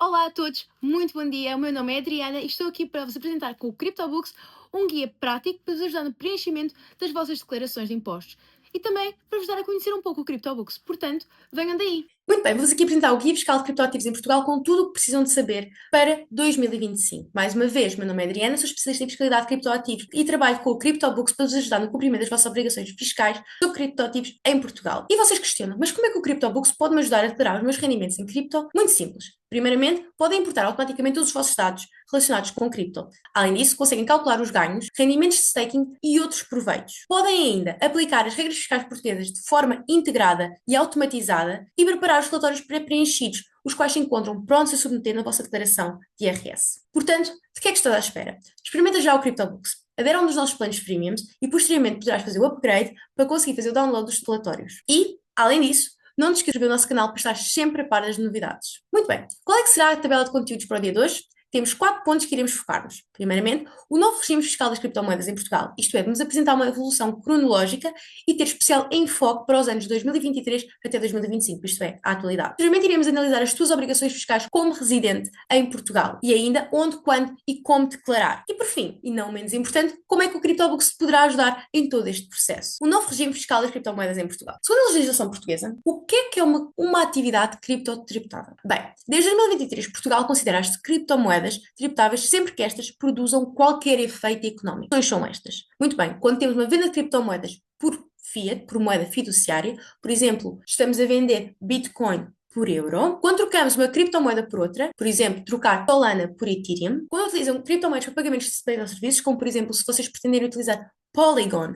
Olá a todos, muito bom dia. O meu nome é Adriana e estou aqui para vos apresentar com o CryptoBooks um guia prático para vos ajudar no preenchimento das vossas declarações de impostos e também para vos dar a conhecer um pouco o CryptoBooks. Portanto, venham daí! Muito bem, vou-vos aqui apresentar o Guia Fiscal de Criptoativos em Portugal com tudo o que precisam de saber para 2025. Mais uma vez, meu nome é Adriana, sou especialista em fiscalidade de criptoativos e trabalho com o CryptoBooks para vos ajudar no cumprimento das vossas obrigações fiscais sobre criptoativos em Portugal. E vocês questionam, mas como é que o CryptoBooks pode me ajudar a declarar os meus rendimentos em cripto? Muito simples. Primeiramente, podem importar automaticamente todos os vossos dados relacionados com cripto. Além disso, conseguem calcular os ganhos, rendimentos de staking e outros proveitos. Podem ainda aplicar as regras fiscais portuguesas de forma integrada e automatizada e preparar os relatórios pré-preenchidos, os quais se encontram prontos a submeter na vossa declaração de IRS. Portanto, de que é que estás à espera? Experimenta já o CryptoBooks. Adere a um dos nossos planos premiums e posteriormente poderás fazer o upgrade para conseguir fazer o download dos relatórios. E, além disso, não te esqueças do nosso canal para estar sempre a par das novidades. Muito bem, qual é que será a tabela de conteúdos para o dia de hoje? Temos 4 pontos que iremos focar-nos. Primeiramente, o novo regime fiscal das criptomoedas em Portugal, isto é, de nos apresentar uma evolução cronológica e ter especial enfoque para os anos 2023 até 2025, isto é, a atualidade. Posteriormente, iremos analisar as tuas obrigações fiscais como residente em Portugal e ainda onde, quando e como declarar. E por fim, e não menos importante, como é que o CryptoBooks te poderá ajudar em todo este processo. O novo regime fiscal das criptomoedas em Portugal. Segundo a legislação portuguesa, o que é uma atividade criptotributável? Bem, desde 2023, Portugal considera as criptomoedas tributáveis sempre que estas produzam qualquer efeito económico. As são estas. Muito bem, quando temos uma venda de criptomoedas por fiat, por moeda fiduciária, por exemplo, estamos a vender Bitcoin por euro. Quando trocamos uma criptomoeda por outra, por exemplo, trocar Solana por Ethereum, quando utilizam criptomoedas para pagamentos de bens ou serviços, como por exemplo, se vocês pretenderem utilizar Polygon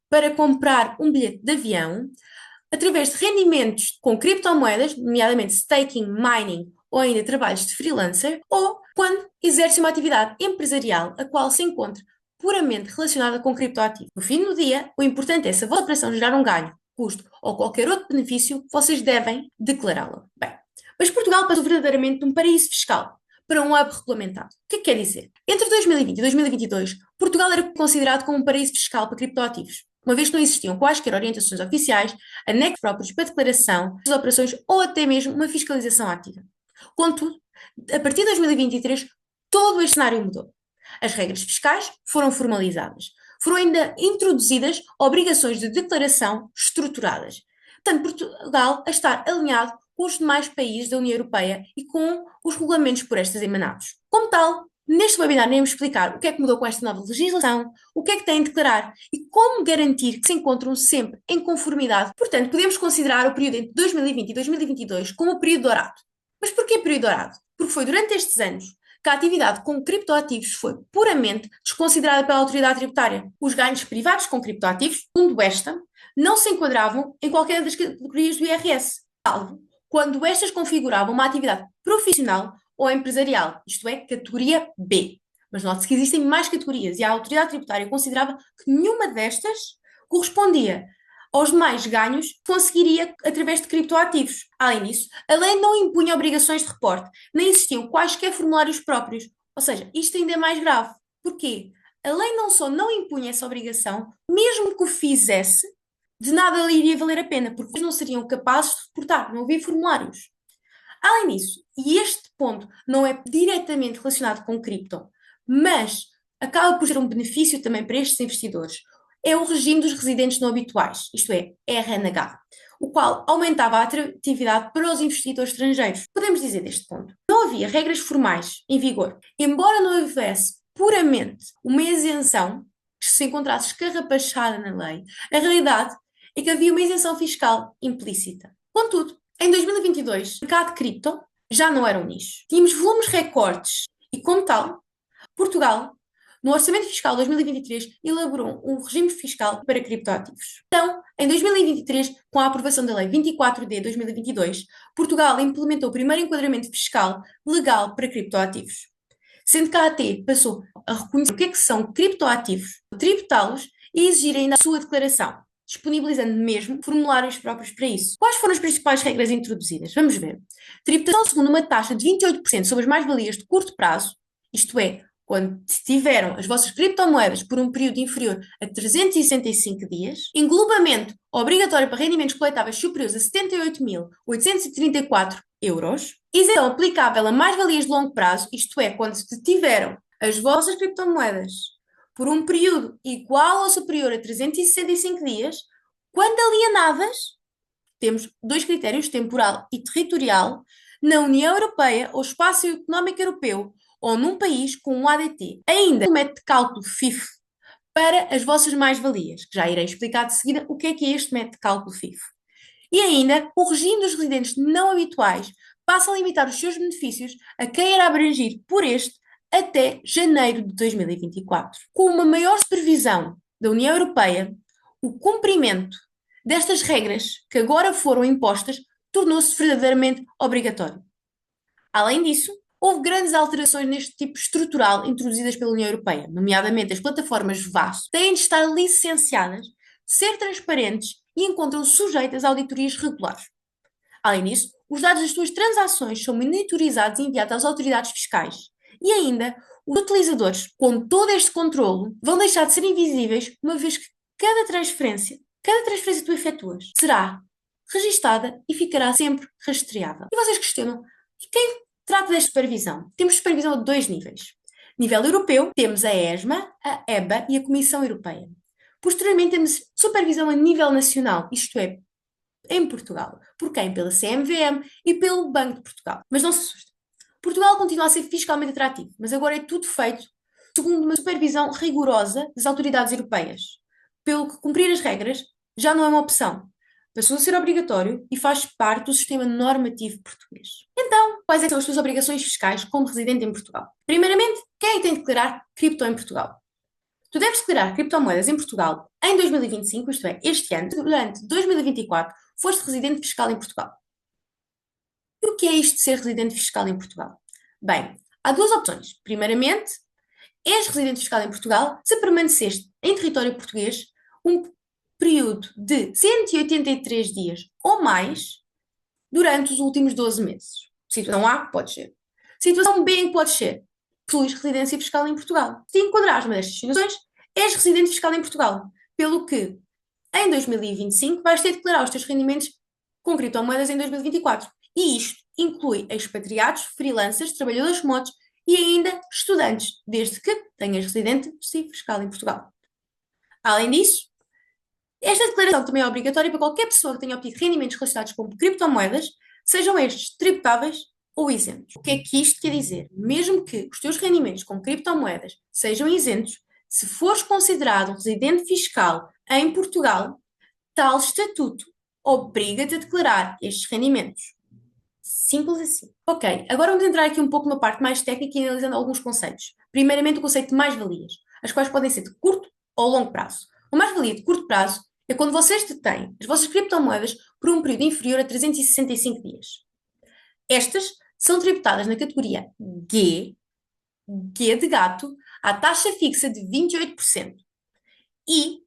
para comprar um bilhete de avião, através de rendimentos com criptomoedas, nomeadamente staking, mining ou ainda trabalhos de freelancer, ou quando exerce uma atividade empresarial a qual se encontra puramente relacionada com criptoativos. No fim do dia, o importante é se a vossa operação gerar um ganho, custo ou qualquer outro benefício, vocês devem declará-lo. Bem, mas Portugal passou verdadeiramente de um paraíso fiscal para um hub regulamentado. O que quer dizer? Entre 2020 e 2022, Portugal era considerado como um paraíso fiscal para criptoativos, uma vez que não existiam quaisquer orientações oficiais, anexos próprios para declaração das operações ou até mesmo uma fiscalização ativa. Contudo, a partir de 2023, todo este cenário mudou. As regras fiscais foram formalizadas. Foram ainda introduzidas obrigações de declaração estruturadas. Tanto Portugal a estar alinhado com os demais países da União Europeia e com os regulamentos por estas emanados. Como tal, neste webinar iremos explicar o que é que mudou com esta nova legislação, o que é que têm de declarar e como garantir que se encontram sempre em conformidade. Portanto, podemos considerar o período entre 2020 e 2022 como o período dourado. Mas porquê período dourado? Porque foi durante estes anos que a atividade com criptoativos foi puramente desconsiderada pela autoridade tributária. Os ganhos privados com criptoativos, segundo esta, não se enquadravam em qualquer das categorias do IRS, salvo quando estas configuravam uma atividade profissional ou empresarial, isto é, categoria B. Mas note-se que existem mais categorias e a autoridade tributária considerava que nenhuma destas correspondia aos demais ganhos que conseguiria através de criptoativos. Além disso, a lei não impunha obrigações de reporte, nem existiam quaisquer formulários próprios. Ou seja, isto ainda é mais grave. Porquê? A lei não só não impunha essa obrigação, mesmo que o fizesse, de nada lhe iria valer a pena, porque eles não seriam capazes de reportar, não havia formulários. Além disso, e este ponto não é diretamente relacionado com cripto, mas acaba por ser um benefício também para estes investidores, é o regime dos residentes não habituais, isto é, RNH, o qual aumentava a atratividade para os investidores estrangeiros. Podemos dizer deste ponto, não havia regras formais em vigor, embora não houvesse puramente uma isenção que se encontrasse escarrapachada na lei, a realidade é que havia uma isenção fiscal implícita. Contudo, em 2022, o mercado de cripto já não era um nicho. Tínhamos volumes recordes e, como tal, Portugal, no Orçamento Fiscal de 2023, elaborou um regime fiscal para criptoativos. Então, em 2023, com a aprovação da Lei 24/2022, Portugal implementou o primeiro enquadramento fiscal legal para criptoativos, sendo que a AT passou a reconhecer o que são criptoativos, tributá-los e exigir ainda a sua declaração, disponibilizando mesmo formulários próprios para isso. Quais foram as principais regras introduzidas? Vamos ver. Tributação segundo uma taxa de 28% sobre as mais-valias de curto prazo, isto é, quando tiveram as vossas criptomoedas por um período inferior a 365 dias, englobamento obrigatório para rendimentos coletáveis superiores a 78.834 euros, Isenção aplicável a mais-valias de longo prazo, isto é, quando detiveram as vossas criptomoedas por um período igual ou superior a 365 dias, quando alienadas, temos dois critérios, temporal e territorial, na União Europeia ou Espaço Económico Europeu ou num país com um ADT. Ainda o método de cálculo FIF para as vossas mais-valias, que já irei explicar de seguida o que é este método de cálculo FIF. E ainda, o regime dos residentes não habituais passa a limitar os seus benefícios a quem era abrangido por este até janeiro de 2024. Com uma maior supervisão da União Europeia, o cumprimento destas regras que agora foram impostas tornou-se verdadeiramente obrigatório. Além disso, houve grandes alterações neste tipo estrutural introduzidas pela União Europeia, nomeadamente as plataformas VAS, têm de estar licenciadas, ser transparentes e encontram-se sujeitas a auditorias regulares. Além disso, os dados das suas transações são monitorizados e enviados às autoridades fiscais. E ainda, os utilizadores, com todo este controlo, vão deixar de ser invisíveis, uma vez que cada transferência que tu efetuas, será registada e ficará sempre rastreável. E vocês questionam, e quem trata desta supervisão? Temos supervisão a dois níveis. Nível europeu, temos a ESMA, a EBA e a Comissão Europeia. Posteriormente, temos supervisão a nível nacional, isto é, em Portugal. Por quem? Pela CMVM e pelo Banco de Portugal. Mas não se assustem. Portugal continua a ser fiscalmente atrativo, mas agora é tudo feito segundo uma supervisão rigorosa das autoridades europeias. Pelo que cumprir as regras já não é uma opção. Passou a ser obrigatório e faz parte do sistema normativo português. Então, quais são as suas obrigações fiscais como residente em Portugal? Primeiramente, quem é que tem de declarar cripto em Portugal? Tu deves declarar criptomoedas em Portugal em 2025, isto é, este ano. Durante 2024, foste residente fiscal em Portugal. E o que é isto de ser residente fiscal em Portugal? Bem, há duas opções. Primeiramente, és residente fiscal em Portugal se permaneceste em território português um período de 183 dias ou mais durante os últimos 12 meses. Situação A, pode ser. Situação B, pode ser. Possuis residência fiscal em Portugal. Se te enquadrares numa destas situações, és residente fiscal em Portugal. Pelo que, em 2025, vais ter de declarar os teus rendimentos com criptomoedas em 2024. E isto inclui expatriados, freelancers, trabalhadores remotos e ainda estudantes, desde que tenhas residente fiscal em Portugal. Além disso, esta declaração também é obrigatória para qualquer pessoa que tenha obtido rendimentos relacionados com criptomoedas, sejam estes tributáveis ou isentos. O que é que isto quer dizer? Mesmo que os teus rendimentos com criptomoedas sejam isentos, se fores considerado residente fiscal em Portugal, tal estatuto obriga-te a declarar estes rendimentos. Simples assim. Ok, agora vamos entrar aqui um pouco numa parte mais técnica e analisando alguns conceitos. Primeiramente, o conceito de mais-valias, as quais podem ser de curto ou longo prazo. Uma mais-valia de curto prazo é quando vocês detêm as vossas criptomoedas por um período inferior a 365 dias. Estas são tributadas na categoria G de gato, à taxa fixa de 28%. E,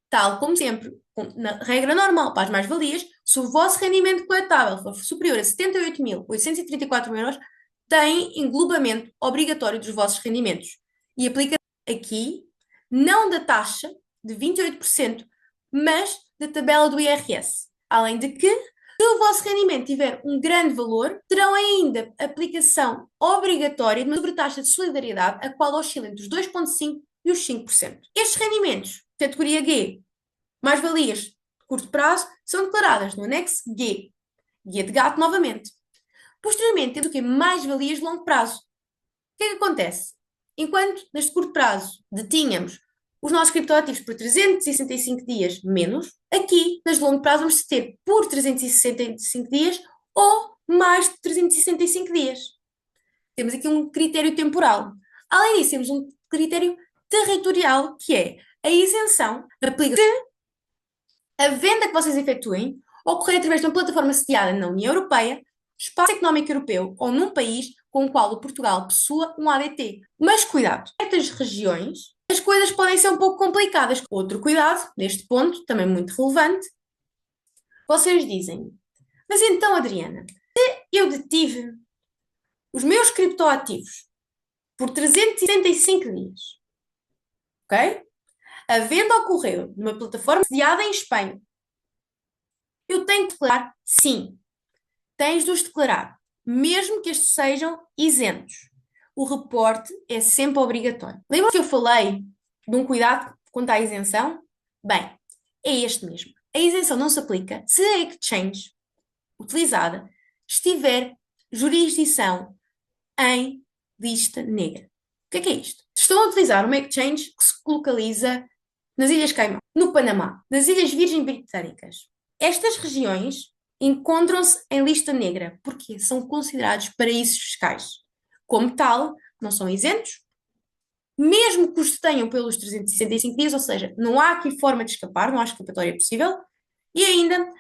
tal como sempre, na regra normal para as mais-valias, se o vosso rendimento coletável for superior a 78.834 euros, tem englobamento obrigatório dos vossos rendimentos. E aplica aqui, não da taxa de 28%, mas da tabela do IRS. Além de que, se o vosso rendimento tiver um grande valor, terão ainda aplicação obrigatória de uma sobretaxa de solidariedade, a qual oscila entre os 2,5% e os 5%. Estes rendimentos, categoria G, mais-valias de curto prazo, são declaradas no anexo G de gato novamente. Posteriormente, temos o quê? Mais-valias de longo prazo. O que é que acontece? Enquanto, neste curto prazo, detínhamos os nossos criptoativos por 365 dias menos, aqui, nas de longo prazo, vamos ter por 365 dias ou mais de 365 dias. Temos aqui um critério temporal. Além disso, temos um critério territorial, que é a isenção aplica-se a venda que vocês efetuem ocorrer através de uma plataforma sediada na União Europeia, Espaço Económico Europeu ou num país com o qual o Portugal possua um ADT. Mas cuidado, em certas regiões as coisas podem ser um pouco complicadas. Outro cuidado, neste ponto, também muito relevante, vocês dizem, mas então, Adriana, se eu detive os meus criptoativos por 365 dias, ok? A venda ocorreu numa plataforma sediada em Espanha. Eu tenho que declarar? Sim. Tens de os declarar. mesmo que estes sejam isentos. O reporte é sempre obrigatório. Lembra que eu falei de um cuidado quanto à isenção? Bem, é este mesmo. A isenção não se aplica se a exchange utilizada estiver jurisdição em lista negra. O que é isto? Estão a utilizar uma exchange que se localiza nas Ilhas Caimão, no Panamá, nas Ilhas Virgens Britânicas. Estas regiões encontram-se em lista negra porque são considerados paraísos fiscais. Como tal, não são isentos, mesmo que os tenham pelos 365 dias, ou seja, não há aqui forma de escapar, não há escapatória possível, e ainda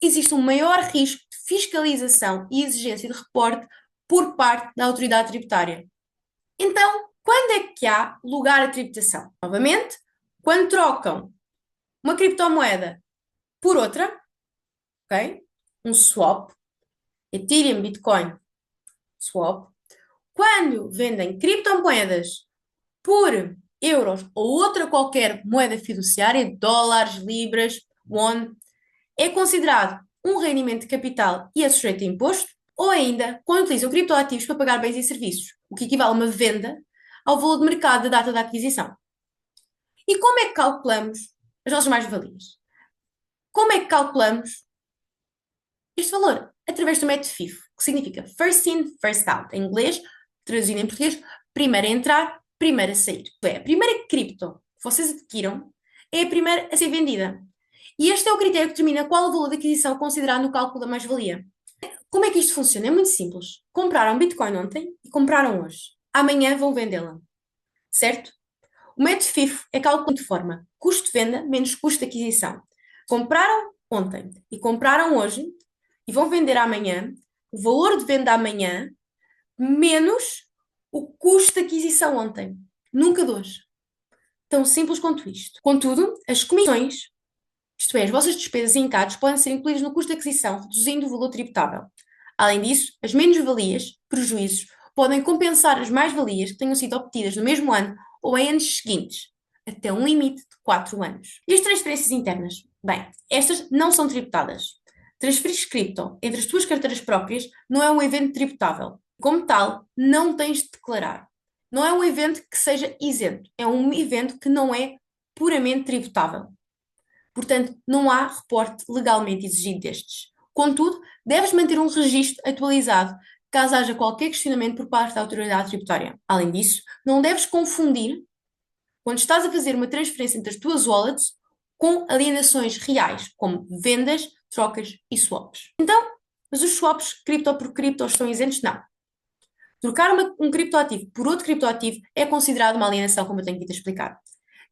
existe um maior risco de fiscalização e exigência de reporte por parte da autoridade tributária. Então, quando é que há lugar à tributação? Novamente, quando trocam uma criptomoeda por outra, ok? Um swap, Ethereum, Bitcoin, swap. Quando vendem criptomoedas por euros ou outra qualquer moeda fiduciária, dólares, libras, won, é considerado um rendimento de capital e é sujeito a imposto, ou ainda quando utilizam criptoativos para pagar bens e serviços, o que equivale a uma venda ao valor de mercado da data da aquisição. E como é que calculamos as nossas mais-valias? Como é que calculamos este valor? Através do método FIFO, que significa First In, First Out. Em inglês, traduzido em português, primeiro a entrar, primeiro a sair. A primeira cripto que vocês adquiram é a primeira a ser vendida. E este é o critério que determina qual o valor de aquisição considerado no cálculo da mais-valia. Como é que isto funciona? É muito simples. Compraram Bitcoin ontem e compraram hoje. Amanhã vão vendê-la. Certo? O método FIFO é cálculo de forma custo de venda menos custo de aquisição. Compraram ontem e compraram hoje e vão vender amanhã, o valor de venda amanhã menos o custo de aquisição ontem. Nunca de hoje. Tão simples quanto isto. Contudo, as comissões, isto é, as vossas despesas e encargos, podem ser incluídos no custo de aquisição, reduzindo o valor tributável. Além disso, as menos-valias, prejuízos, podem compensar as mais-valias que tenham sido obtidas no mesmo ano ou em anos seguintes, até um limite de 4 anos. E as transferências internas? Bem, estas não são tributadas. Transferir cripto entre as tuas carteiras próprias não é um evento tributável. Como tal, não tens de declarar. Não é um evento que seja isento. É um evento que não é puramente tributável. Portanto, não há reporte legalmente exigido destes. Contudo, deves manter um registro atualizado caso haja qualquer questionamento por parte da autoridade tributária. Além disso, não deves confundir, quando estás a fazer uma transferência entre as tuas wallets, com alienações reais, como vendas, trocas e swaps. Então, mas os swaps cripto por cripto estão isentos? Não. Trocar um criptoativo por outro criptoativo é considerado uma alienação, como eu tenho aqui a explicar.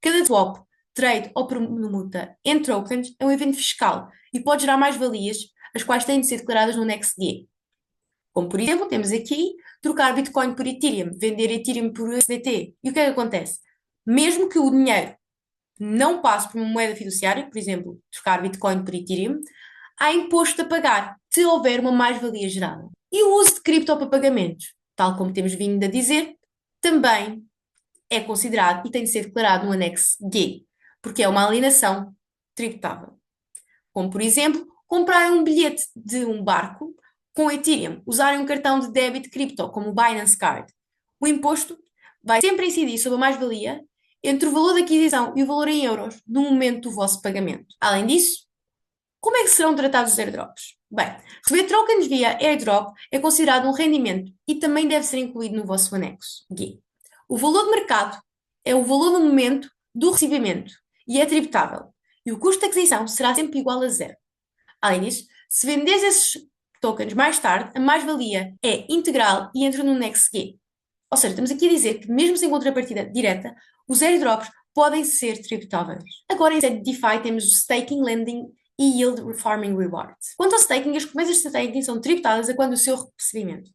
Cada swap, trade ou permuta entre tokens é um evento fiscal e pode gerar mais-valias, as quais têm de ser declaradas no anexo G. Como, por exemplo, temos aqui trocar Bitcoin por Ethereum, vender Ethereum por USDT. E o que é que acontece? Mesmo que o dinheiro não passe por uma moeda fiduciária, por exemplo, trocar Bitcoin por Ethereum, há imposto a pagar se houver uma mais-valia gerada. E o uso de cripto para pagamentos, tal como temos vindo a dizer, também é considerado e tem de ser declarado no anexo G, porque é uma alienação tributável. Como, por exemplo, comprar um bilhete de um barco com Ethereum, usarem um cartão de débito cripto, como o Binance Card. O imposto vai sempre incidir sobre a mais-valia entre o valor da aquisição e o valor em euros no momento do vosso pagamento. Além disso, como é que serão tratados os airdrops? Bem, receber tokens via airdrop é considerado um rendimento e também deve ser incluído no vosso anexo. O valor de mercado é o valor no momento do recebimento e é tributável. E o custo de aquisição será sempre igual a zero. Além disso, se venderes esses tokens mais tarde, a mais-valia é integral e entra no anexo G. Ou seja, estamos aqui a dizer que mesmo sem contrapartida direta, os airdrops podem ser tributáveis. Agora, em sede de DeFi, temos o staking, lending e yield farming rewards. Quanto ao staking, as recompensas de staking são tributadas a quando o seu recebimento.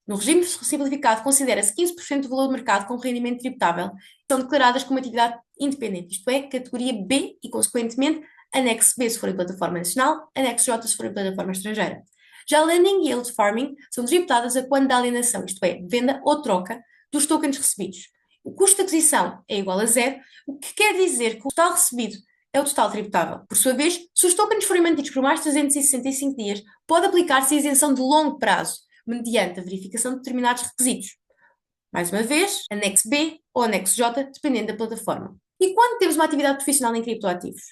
No regime simplificado, considera-se 15% do valor do mercado como rendimento tributável e são declaradas como atividade independente, isto é, categoria B e, consequentemente, anexo B se for em plataforma nacional, anexo J se for em plataforma estrangeira. Já lending e yield farming são tributadas a quando da alienação, isto é, venda ou troca dos tokens recebidos. O custo de aquisição é igual a zero, o que quer dizer que o total recebido é o total tributável. Por sua vez, se os tokens forem mantidos por mais de 365 dias, pode aplicar-se a isenção de longo prazo, mediante a verificação de determinados requisitos. Mais uma vez, anexo B ou anexo J, dependendo da plataforma. E quando temos uma atividade profissional em criptoativos?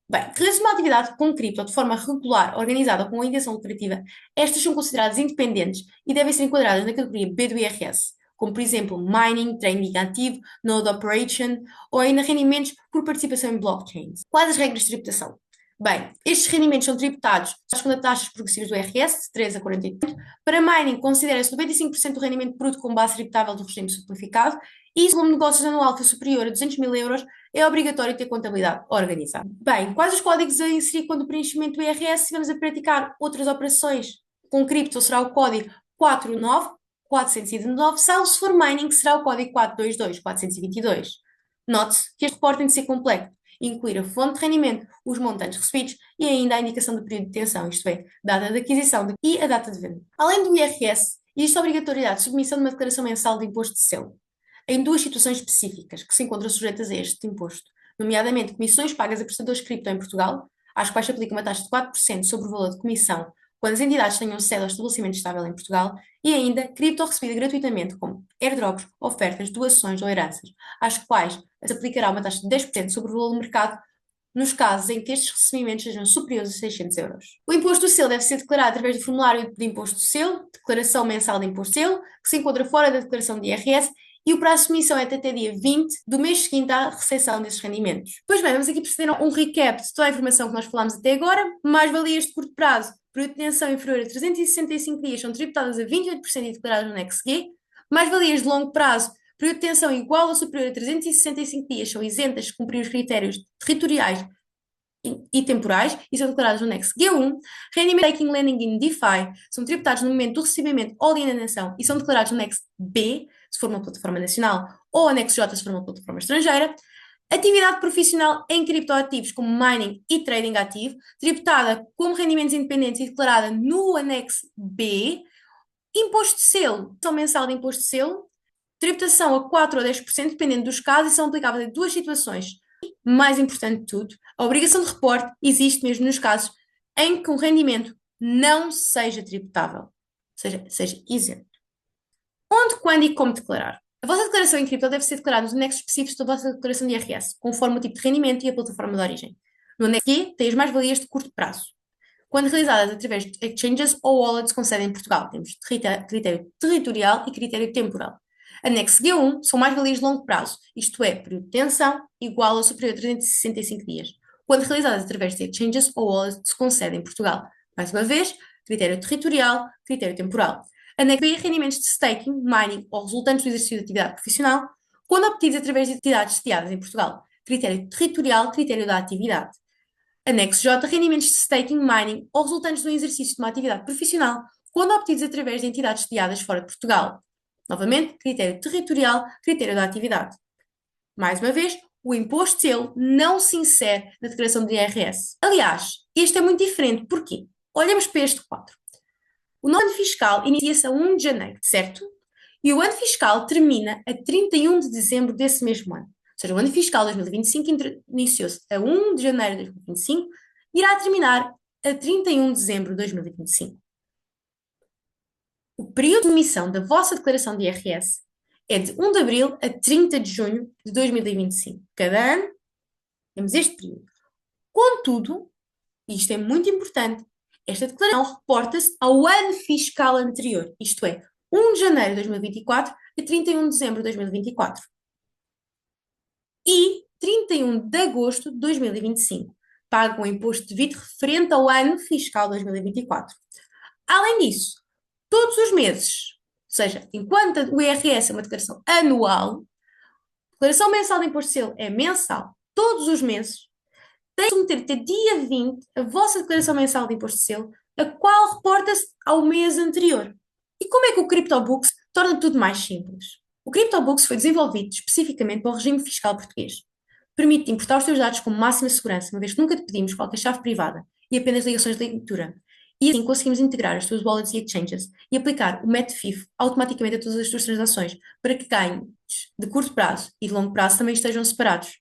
Bem, realiza uma atividade com cripto de forma regular, organizada ou com intenção lucrativa, estas são consideradas independentes e devem ser enquadradas na categoria B do IRS, como por exemplo mining, trading ativo, node operation ou ainda rendimentos por participação em blockchains. Quais as regras de tributação? Bem, estes rendimentos são tributados segundo a taxas progressivas do IRS, de 3 a 40%. Para mining, considera-se 95% do rendimento bruto como base tributável do regime simplificado e, se o volume de negócios anual for superior a 200 mil euros, é obrigatório ter contabilidade organizada. Bem, quais os códigos a inserir quando o preenchimento do IRS se vamos a praticar outras operações com cripto? Será o código 49419, salvo se for mining, que será o código 422422. Note-se que este reporte tem de ser completo, incluir a fonte de rendimento, os montantes recebidos e ainda a indicação do período de detenção, isto é, data de aquisição e a data de venda. Além do IRS, existe a obrigatoriedade de submissão de uma declaração mensal de imposto de selo, em duas situações específicas que se encontram sujeitas a este imposto, nomeadamente comissões pagas a prestadores de cripto em Portugal, às quais se aplica uma taxa de 4% sobre o valor de comissão quando as entidades tenham sede ou estabelecimento estável em Portugal, e ainda cripto recebida gratuitamente, como airdrops, ofertas, doações ou heranças, às quais se aplicará uma taxa de 10% sobre o valor do mercado nos casos em que estes recebimentos sejam superiores a 600 euros. O imposto do selo deve ser declarado através do formulário de imposto do selo, declaração mensal de imposto do selo, que se encontra fora da declaração de IRS, e o prazo de submissão é até dia 20 do mês seguinte à recepção desses rendimentos. Pois bem, vamos aqui proceder a um recap de toda a informação que nós falámos até agora. Mais-valias de curto prazo, período de detenção inferior a 365 dias, são tributadas a 28% e declaradas no anexo G. Mais-valias de longo prazo, período de detenção igual ou superior a 365 dias, são isentas de cumprir os critérios territoriais e temporais e são declarados no anexo G1. Rendimento Taking Lending in DeFi são tributados no momento do recebimento ou alienação e são declarados no anexo B, se for uma plataforma nacional, ou anexo J, se for uma plataforma estrangeira. Atividade profissional em criptoativos, como mining e trading ativo, tributada como rendimentos independentes e declarada no anexo B. Imposto de selo, são mensal de imposto de selo, tributação a 4 ou 10%, dependendo dos casos, e são aplicáveis em duas situações. Mais importante de tudo, a obrigação de reporte existe mesmo nos casos em que o rendimento não seja tributável, seja isento. Onde, quando e como declarar? A vossa declaração em cripto deve ser declarada nos anexos específicos da vossa declaração de IRS, conforme o tipo de rendimento e a plataforma de origem. No anexo Q tem as mais-valias de curto prazo. Quando realizadas através de exchanges ou wallets com sede em Portugal, temos critério territorial e critério temporal. Anexo G1 são mais-valias de longo prazo, isto é, período de detenção igual ou superior a 365 dias, quando realizadas através de exchanges ou wallets com sede em Portugal. Mais uma vez, critério territorial, critério temporal. Anexo B, rendimentos de staking, mining ou resultantes do exercício de atividade profissional, quando obtidos através de entidades sediadas em Portugal. Critério territorial, critério da atividade. Anexo J, rendimentos de staking, mining ou resultantes do exercício de uma atividade profissional, quando obtidos através de entidades sediadas fora de Portugal. Novamente, critério territorial, critério da atividade. Mais uma vez, o imposto de selo não se insere na declaração de IRS. Aliás, este é muito diferente. Porquê? Olhamos para este quadro. O novo ano fiscal inicia-se a 1 de janeiro, certo? E o ano fiscal termina a 31 de dezembro desse mesmo ano. Ou seja, o ano fiscal 2025 iniciou-se a 1 de janeiro de 2025 e irá terminar a 31 de dezembro de 2025. O período de emissão da vossa declaração de IRS é de 1 de abril a 30 de junho de 2025. Cada ano temos este período. Contudo, e isto é muito importante, esta declaração reporta-se ao ano fiscal anterior, isto é, 1 de janeiro de 2024 a 31 de dezembro de 2024. E 31 de agosto de 2025. Pagam o imposto devido referente ao ano fiscal 2024. Além disso, todos os meses, ou seja, enquanto o IRS é uma declaração anual, a declaração mensal de imposto de selo é mensal, todos os meses, tem de submeter até dia 20 a vossa declaração mensal de imposto de selo, a qual reporta-se ao mês anterior. E como é que o CryptoBooks torna tudo mais simples? O CryptoBooks foi desenvolvido especificamente para o regime fiscal português. Permite importar os teus dados com máxima segurança, uma vez que nunca te pedimos qualquer chave privada e apenas ligações de leitura. E assim conseguimos integrar as tuas wallets e exchanges e aplicar o método FIFO automaticamente a todas as tuas transações, para que ganhos de curto prazo e de longo prazo também estejam separados.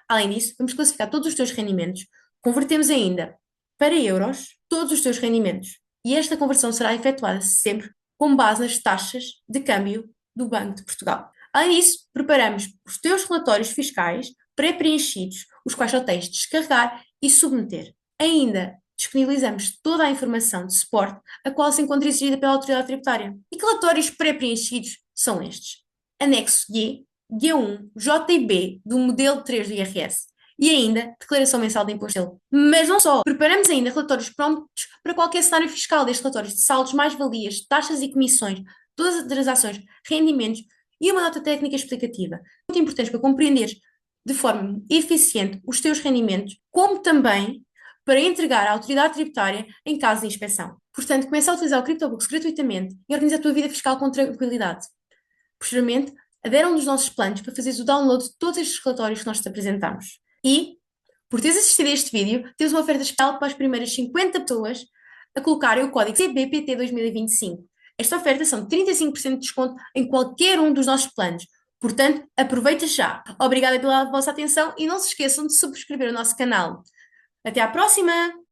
Além disso, vamos classificar todos os teus rendimentos, convertemos ainda para euros todos os teus rendimentos e esta conversão será efetuada sempre com base nas taxas de câmbio do Banco de Portugal. Além disso, preparamos os teus relatórios fiscais pré-preenchidos, os quais só tens de descarregar e submeter. Ainda disponibilizamos toda a informação de suporte a qual se encontra exigida pela autoridade tributária. E que relatórios pré-preenchidos são estes? Anexo G, G1, JB do modelo 3 do IRS e ainda declaração mensal de imposto. Mas não só, preparamos ainda relatórios prontos para qualquer cenário fiscal, desde relatórios de saldos, mais-valias, taxas e comissões, todas as transações, rendimentos e uma nota técnica explicativa. Muito importante para compreenderes de forma eficiente os teus rendimentos, como também para entregar à autoridade tributária em caso de inspeção. Portanto, começa a utilizar o CryptoBooks gratuitamente e organiza a tua vida fiscal com tranquilidade. Posteriormente, adere a um dos nossos planos para fazeres o download de todos estes relatórios que nós te apresentamos. E, por teres assistido a este vídeo, temos uma oferta especial para as primeiras 50 pessoas a colocarem o código CBPT 2025. Esta oferta são 35% de desconto em qualquer um dos nossos planos. Portanto, aproveita já. Obrigada pela vossa atenção e não se esqueçam de subscrever o nosso canal. Até à próxima!